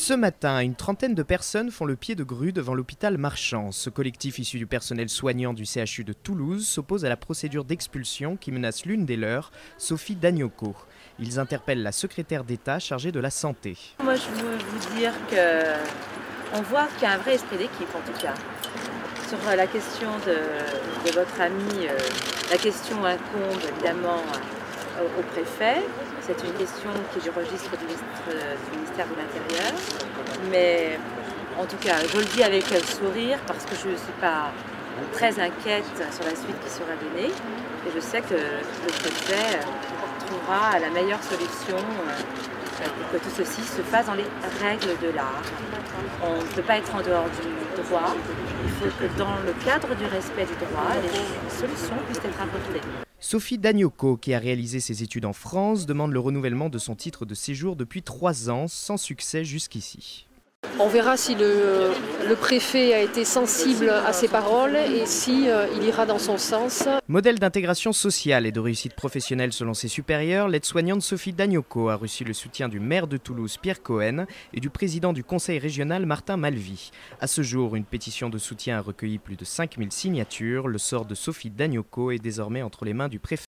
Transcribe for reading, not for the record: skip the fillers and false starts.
Ce matin, une trentaine de personnes font le pied de grue devant l'hôpital Marchand. Ce collectif issu du personnel soignant du CHU de Toulouse s'oppose à la procédure d'expulsion qui menace l'une des leurs, Sophie Dagnocco. Ils interpellent la secrétaire d'État chargée de la santé. Moi, je veux vous dire qu'on voit qu'il y a un vrai esprit d'équipe en tout cas. Sur la question de votre ami, la question incombe évidemment au préfet. C'est une question qui est du registre du ministère de l'Intérieur. Mais en tout cas, je le dis avec sourire parce que je ne suis pas très inquiète sur la suite qui sera donnée. Et je sais que le préfet trouvera la meilleure solution pour que tout ceci se fasse dans les règles de l'art. On ne peut pas être en dehors du droit. Il faut que dans le cadre du respect du droit, les solutions puissent être apportées. Sophie Dagnocco, qui a réalisé ses études en France, demande le renouvellement de son titre de séjour depuis 3 ans, sans succès jusqu'ici. On verra si le préfet a été sensible à ces paroles et si il ira dans son sens. Modèle d'intégration sociale et de réussite professionnelle selon ses supérieurs, l'aide-soignante Sophie Dagnocco a reçu le soutien du maire de Toulouse Pierre Cohen et du président du conseil régional Martin Malvy. À ce jour, une pétition de soutien a recueilli plus de 5000 signatures. Le sort de Sophie Dagnocco est désormais entre les mains du préfet.